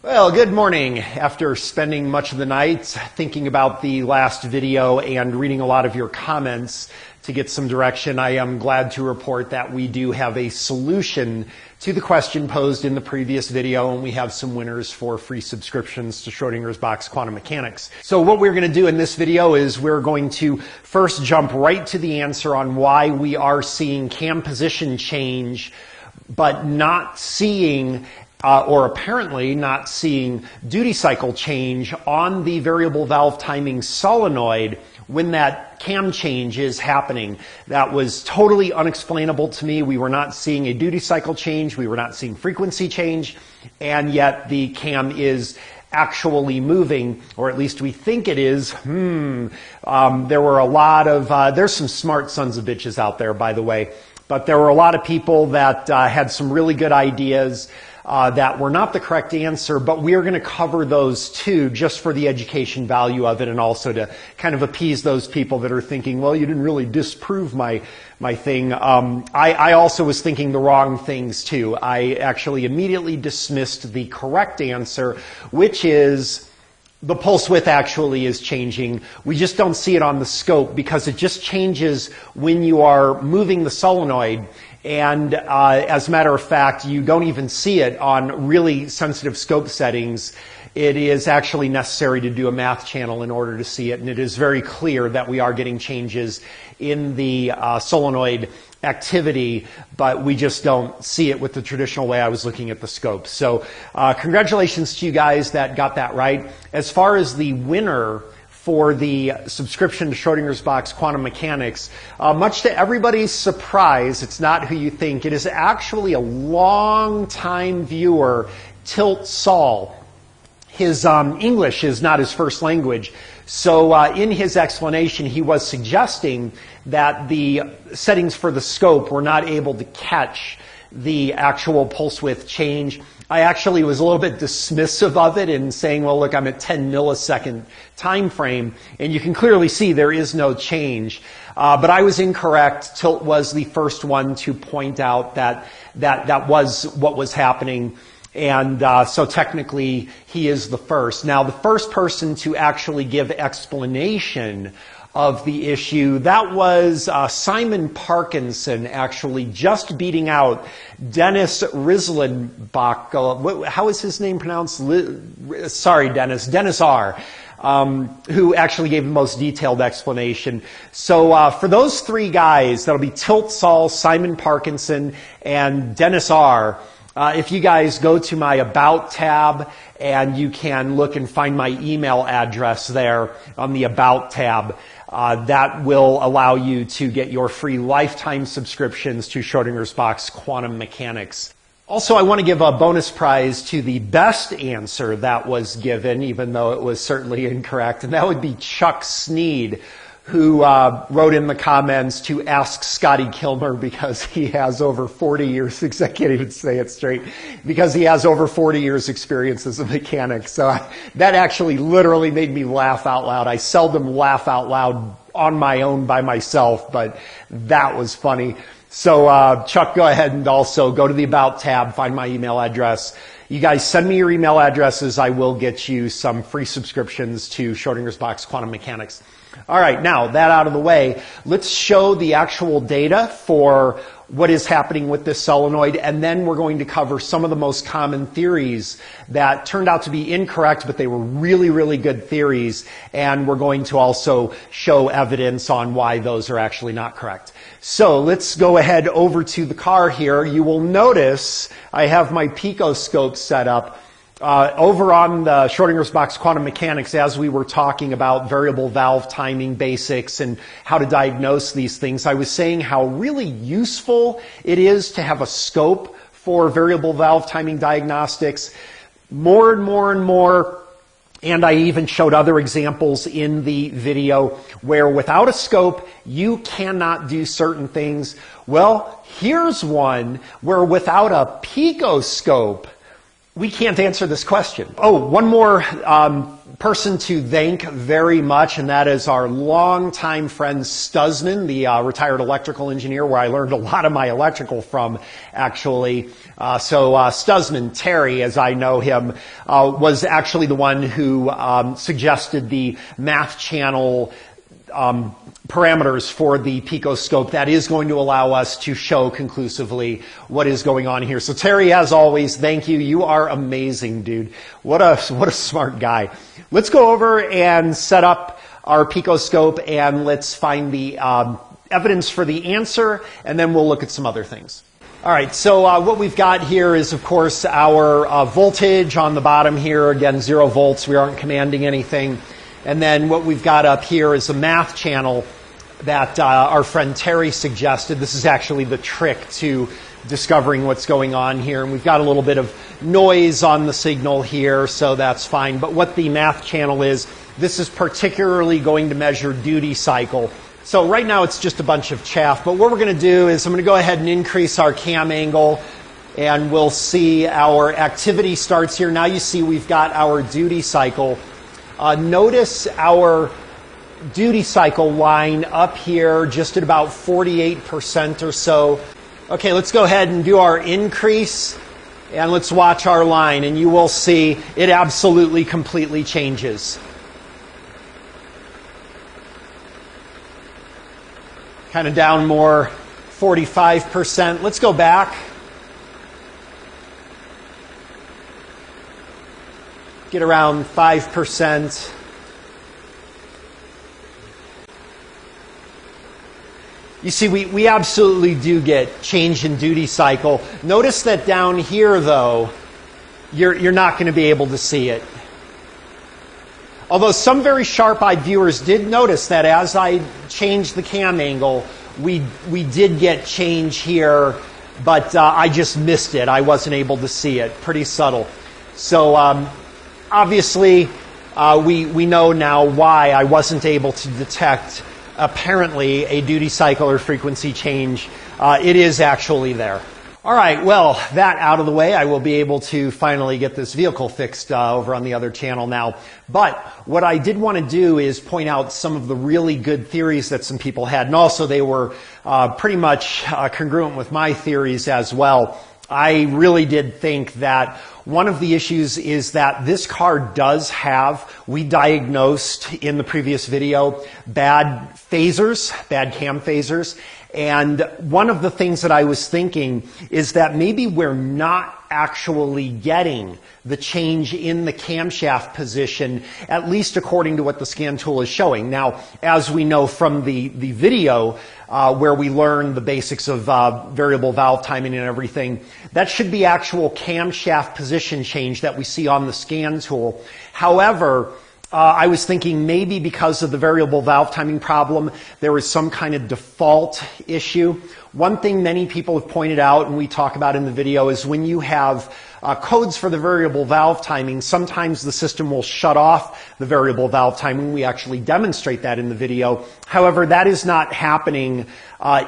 Well, good morning. After spending much of the night thinking about the last video and reading a lot of your comments to get some direction, I am glad to report that we do have a solution to the question posed in the previous video, and we have some winners for free subscriptions to Schrodinger's box quantum mechanics. So what we're going to do in this video is we're going to first jump right to the answer on why we are seeing cam position change but not seeing or apparently not seeing duty cycle change on the variable valve timing solenoid when that cam change is happening. That was totally unexplainable to me. We were not seeing a duty cycle change. We were not seeing frequency change. And yet the cam is actually moving, or at least we think it is. There were a lot of, there's some smart sons of bitches out there, by the way. But there were a lot of people that had some really good ideas that were not the correct answer, but we are going to cover those too, just for the education value of it, and also to kind of appease those people that are thinking, well, you didn't really disprove my thing. I also was thinking the wrong things too. I actually immediately dismissed the correct answer, which is the pulse width actually is changing. We just don't see it on the scope because it just changes when you are moving the solenoid. And as a matter of fact, you don't even see it on really sensitive scope settings. It is actually necessary to do a math channel in order to see it. And it is very clear that we are getting changes in the solenoid activity, but we just don't see it with the traditional way I was looking at the scope. So congratulations to you guys that got that right. As far as the winner for the subscription to Schrodinger's box quantum mechanics, much to everybody's surprise, it's not who you think. It is actually a long-time viewer, Tilt Saul. His English is not his first language. So in his explanation, he was suggesting that the settings for the scope were not able to catch the actual pulse width change. I actually was a little bit dismissive of it and saying, well, look, I'm at 10 millisecond time frame, and you can clearly see there is no change. But I was incorrect. Tilt was the first one to point out that was what was happening. And so technically, he is the first. Now, the first person to actually give explanation of the issue, that was Simon Parkinson, actually just beating out Dennis Rislenbach. How is his name pronounced? Sorry, Dennis R., who actually gave the most detailed explanation. So for those three guys, that'll be Tilt Saul, Simon Parkinson, and Dennis R., if you guys go to my About tab, and you can look and find my email address there on the About tab, that will allow you to get your free lifetime subscriptions to Schrodinger's box quantum mechanics. Also, I want to give a bonus prize to the best answer that was given, even though it was certainly incorrect, and that would be Chuck Sneed, who wrote in the comments to ask Scotty Kilmer because he has over 40 years, I can't even say it straight, because he has over 40 years experience as a mechanic. So that actually literally made me laugh out loud. I seldom laugh out loud on my own by myself, but that was funny. So Chuck, go ahead and also go to the About tab, find my email address. You guys send me your email addresses. I will get you some free subscriptions to Schrodinger's box quantum mechanics. All right, now that out of the way, let's show the actual data for what is happening with this solenoid, and then we're going to cover some of the most common theories that turned out to be incorrect, but they were really, really good theories, and we're going to also show evidence on why those are actually not correct. So let's go ahead over to the car here. You will notice I have my picoscope set up. Over on the Schrodinger's box quantum mechanics, as we were talking about variable valve timing basics and how to diagnose these things, I was saying how really useful it is to have a scope for variable valve timing diagnostics. More and more and more, and I even showed other examples in the video where without a scope, you cannot do certain things. Well, here's one where without a picoscope, We can't answer this question. Oh, one more person to thank very much, and that is our longtime friend Stuzzman, the retired electrical engineer, where I learned a lot of my electrical from, actually. So Stuzzman, Terry, as I know him, was actually the one who suggested the math channel parameters for the picoscope that is going to allow us to show conclusively what is going on here. So Terry, as always, thank you. You are amazing, dude. What a smart guy. Let's go over and set up our picoscope and let's find the evidence for the answer, and then we'll look at some other things. All right, so what we've got here is, of course, our voltage on the bottom here. Again, 0 volts. We aren't commanding anything. And then what we've got up here is a math channel that our friend Terry suggested. This is actually the trick to discovering what's going on here. And we've got a little bit of noise on the signal here, so that's fine. But what the math channel is, this is particularly going to measure duty cycle. So right now it's just a bunch of chaff. But what we're going to do is I'm going to go ahead and increase our cam angle, and we'll see our activity starts here. Now you see we've got our duty cycle. Notice our duty cycle line up here just at about 48% or so. Okay, let's go ahead and do our increase, and let's watch our line, and you will see it absolutely completely changes. Kind of down more, 45%. Let's go back. Get around 5%. You see, we absolutely do get change in duty cycle. Notice that down here, though, you're not going to be able to see it. Although some very sharp-eyed viewers did notice that as I changed the cam angle, we did get change here, but I just missed it. I wasn't able to see it. Pretty subtle. So obviously, we know now why I wasn't able to detect apparently a duty cycle or frequency change. It is actually there. All right, well, that out of the way, I will be able to finally get this vehicle fixed over on the other channel now. But what I did want to do is point out some of the really good theories that some people had, and also they were pretty much congruent with my theories as well. I really did think that one of the issues is that this car does have, we diagnosed in the previous video, bad phasers, bad cam phasers. And one of the things that I was thinking is that maybe we're not actually getting the change in the camshaft position, at least according to what the scan tool is showing. Now, as we know from the video where we learn the basics of variable valve timing and everything, that should be actual camshaft position change that we see on the scan tool. However, I was thinking maybe because of the variable valve timing problem, there is some kind of default issue. One thing many people have pointed out, and we talk about in the video, is when you have codes for the variable valve timing, sometimes the system will shut off the variable valve timing. We actually demonstrate that in the video. However, that is not happening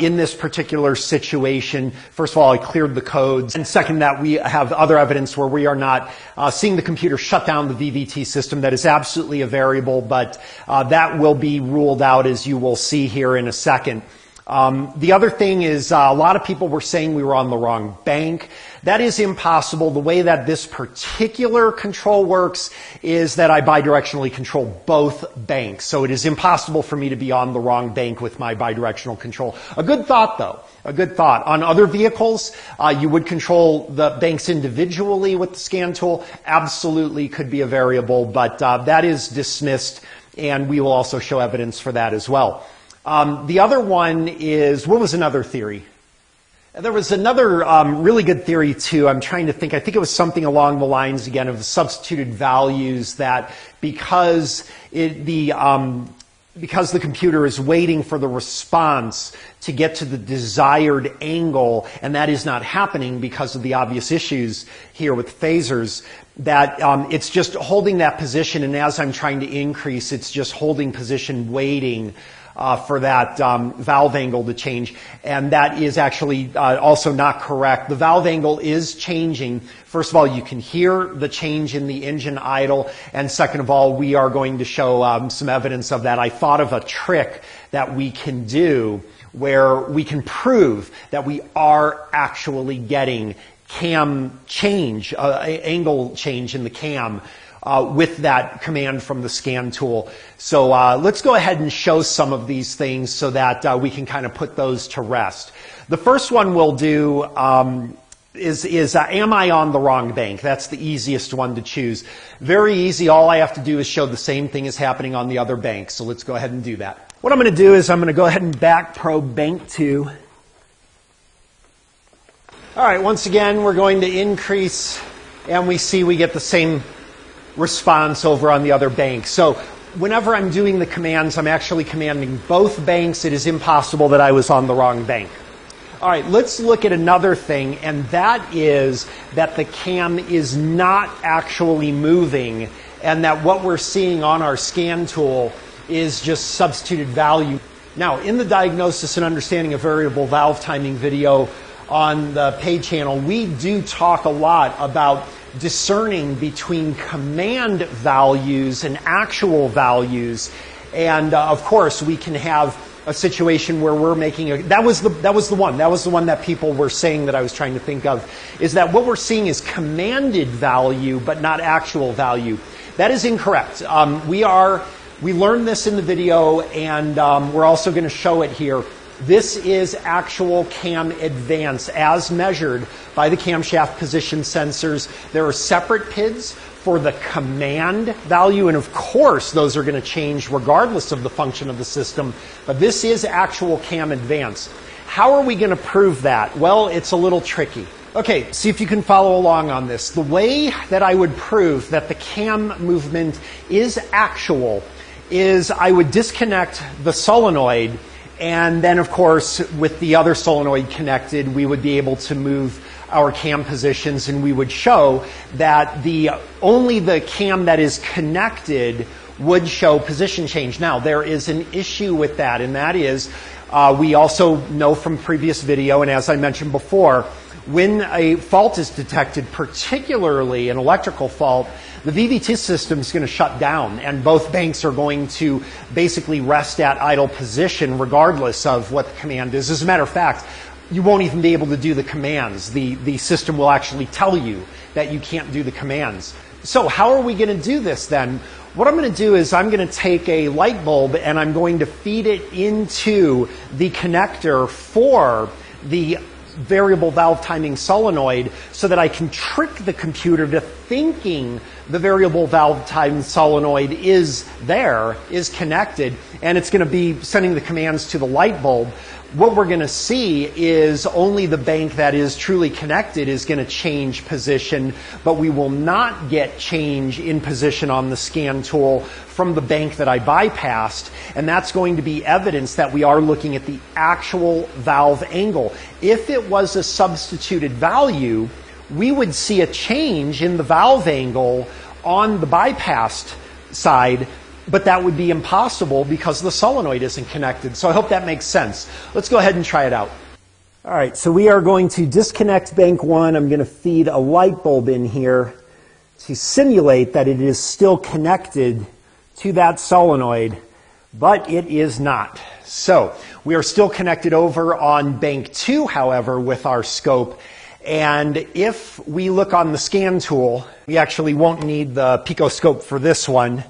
in this particular situation. First of all, I cleared the codes. And second, that we have other evidence where we are not seeing the computer shut down the VVT system. That is absolutely a variable, but that will be ruled out, as you will see here in a second. The other thing is a lot of people were saying we were on the wrong bank. That is impossible. The way that this particular control works is that I bidirectionally control both banks. So it is impossible for me to be on the wrong bank with my bidirectional control. A good thought, though. A good thought. On other vehicles, you would control the banks individually with the scan tool. Absolutely could be a variable, but that is dismissed, and we will also show evidence for that as well. The other one is, what was another theory? There was another really good theory too. I'm trying to think. I think it was something along the lines, again, of substituted values, that because the computer is waiting for the response to get to the desired angle, and that is not happening because of the obvious issues here with phasers, that it's just holding that position, and as I'm trying to increase, it's just holding position waiting for that valve angle to change, and that is actually also not correct. The valve angle is changing. First of all, you can hear the change in the engine idle, and second of all, we are going to show some evidence of that. I thought of a trick that we can do where we can prove that we are actually getting cam change, angle change in the cam with that command from the scan tool. So let's go ahead and show some of these things so that we can kind of put those to rest. The first one we'll do is am I on the wrong bank? That's the easiest one to choose. Very easy. All I have to do is show the same thing is happening on the other bank. So let's go ahead and do that. What I'm going to do is I'm going to go ahead and back probe bank 2. All right, once again, we're going to increase, and we see we get the same response over on the other bank. So whenever I'm doing the commands, I'm actually commanding both banks. It is impossible that I was on the wrong bank. All right, let's look at another thing, and that is that the cam is not actually moving, and that what we're seeing on our scan tool is just substituted value. Now, in the diagnosis and understanding of variable valve timing video on the pay channel, we do talk a lot about discerning between command values and actual values. And of course, we can have a situation where we're making a, that was the one that people were saying that I was trying to think of, is that what we're seeing is commanded value but not actual value. That is incorrect. We learned this in the video, and we're also going to show it here. This is actual cam advance as measured by the camshaft position sensors. There are separate PIDs for the command value, and of course those are going to change regardless of the function of the system, but this is actual cam advance. How are we going to prove that? Well, it's a little tricky. Okay, see if you can follow along on this. The way that I would prove that the cam movement is actual is I would disconnect the solenoid, and then of course with the other solenoid connected we would be able to move our cam positions, and we would show that only the cam that is connected would show position change. Now there is an issue with that, and that is we also know from previous video, and as I mentioned before, when a fault is detected, particularly an electrical fault, the VVT system is going to shut down, and both banks are going to basically rest at idle position regardless of what the command is. As a matter of fact, you won't even be able to do the commands. The system will actually tell you that you can't do the commands. So how are we going to do this then? What I'm going to do is I'm going to take a light bulb and I'm going to feed it into the connector for the variable valve timing solenoid so that I can trick the computer to thinking the variable valve timing solenoid is connected, and it's going to be sending the commands to the light bulb. What we're going to see is only the bank that is truly connected is going to change position, but we will not get change in position on the scan tool from the bank that I bypassed, and that's going to be evidence that we are looking at the actual valve angle. If it was a substituted value, we would see a change in the valve angle on the bypassed side, but that would be impossible because the solenoid isn't connected. So I hope that makes sense. Let's go ahead and try it out. All right, so we are going to disconnect bank 1. I'm going to feed a light bulb in here to simulate that it is still connected to that solenoid, but it is not. So we are still connected over on bank 2, however, with our scope. And if we look on the scan tool, we actually won't need the picoscope for this one.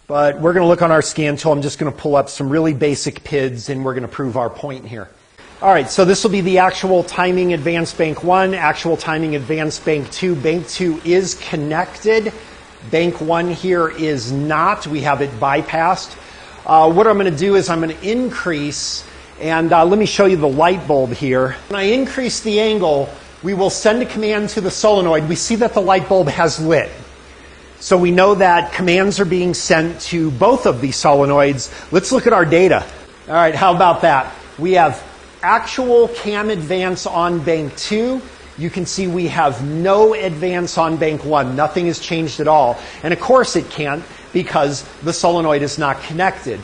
But we're going to look on our scan tool. I'm just going to pull up some really basic PIDs, and we're going to prove our point here. All right, so this will be the actual timing advanced bank 1, actual timing advanced bank 2. Bank 2 is connected. Bank 1 here is not. We have it bypassed. What I'm going to do is I'm going to increase, and let me show you the light bulb here. When I increase the angle, we will send a command to the solenoid. We see that the light bulb has lit. So we know that commands are being sent to both of these solenoids. Let's look at our data. All right, how about that? We have actual cam advance on bank 2. You can see we have no advance on bank 1. Nothing has changed at all. And of course it can't because the solenoid is not connected.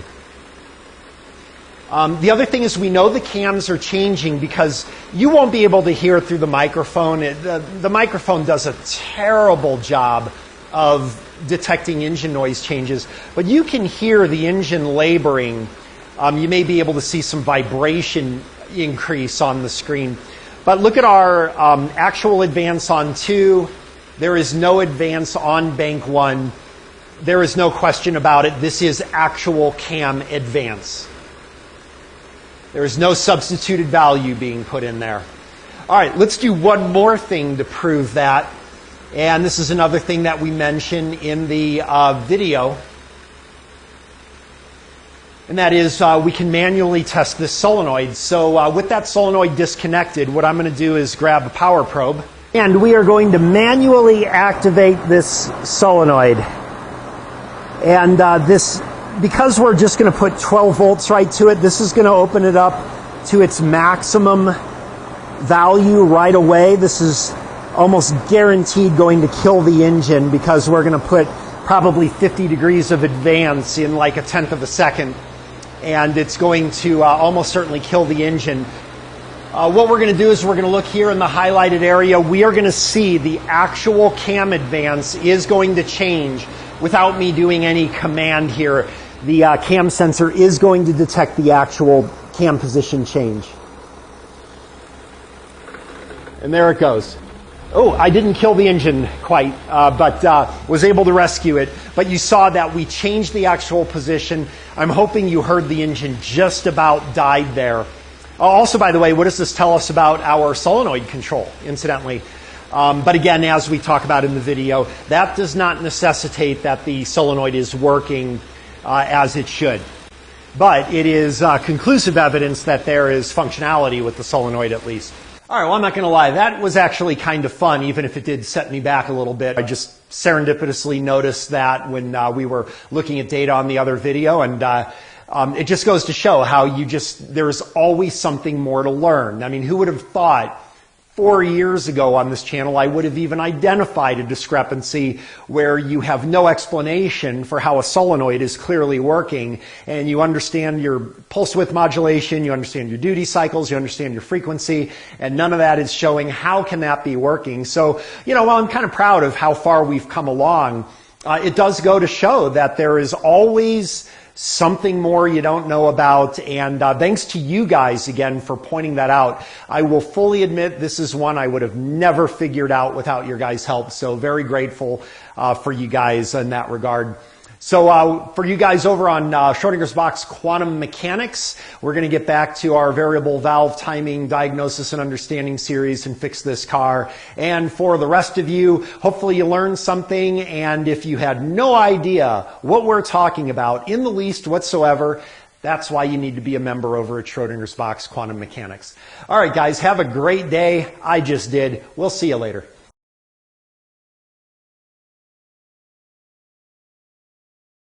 The other thing is we know the cams are changing because you won't be able to hear through the microphone. The microphone does a terrible job of detecting engine noise changes, but you can hear the engine laboring. You may be able to see some vibration increase on the screen. But look at our actual advance on 2. There is no advance on bank 1. There is no question about it. This is actual cam advance. There is no substituted value being put in there. All right, let's do one more thing to prove that. And this is another thing that we mention in the video. And that is we can manually test this solenoid. So with that solenoid disconnected, what I'm going to do is grab a power probe. And we are going to manually activate this solenoid. And because we're just going to put 12 volts right to it, this is going to open it up to its maximum value right away. This is almost guaranteed going to kill the engine because we're going to put probably 50 degrees of advance in like a tenth of a second. And it's going to almost certainly kill the engine. What we're going to do is we're going to look here in the highlighted area. We are going to see the actual cam advance is going to change without me doing any command here. The cam sensor is going to detect the actual cam position change. And there it goes. Oh, I didn't kill the engine quite, but was able to rescue it. But you saw that we changed the actual position. I'm hoping you heard the engine just about died there. Also, by the way, what does this tell us about our solenoid control, incidentally? But again, as we talk about in the video, that does not necessitate that the solenoid is working as it should. But it is conclusive evidence that there is functionality with the solenoid at least. All right, well, I'm not going to lie. That was actually kind of fun, even if it did set me back a little bit. I just serendipitously noticed that when we were looking at data on the other video, and it just goes to show how there's always something more to learn. I mean, who would have thought 4 years ago on this channel I would have even identified a discrepancy where you have no explanation for how a solenoid is clearly working, and you understand your pulse width modulation, you understand your duty cycles, you understand your frequency, and none of that is showing how can that be working. So, while I'm kind of proud of how far we've come along, it does go to show that there is always something more you don't know about, and thanks to you guys again for pointing that out. I will fully admit this is one I would have never figured out without your guys' help, so very grateful for you guys in that regard. So for you guys over on Schrodinger's Box Quantum Mechanics, we're going to get back to our variable valve timing diagnosis and understanding series and fix this car. And for the rest of you, hopefully you learned something, and if you had no idea what we're talking about in the least whatsoever, that's why you need to be a member over at Schrodinger's Box Quantum Mechanics. All right, guys, have a great day. I just did. We'll see you later.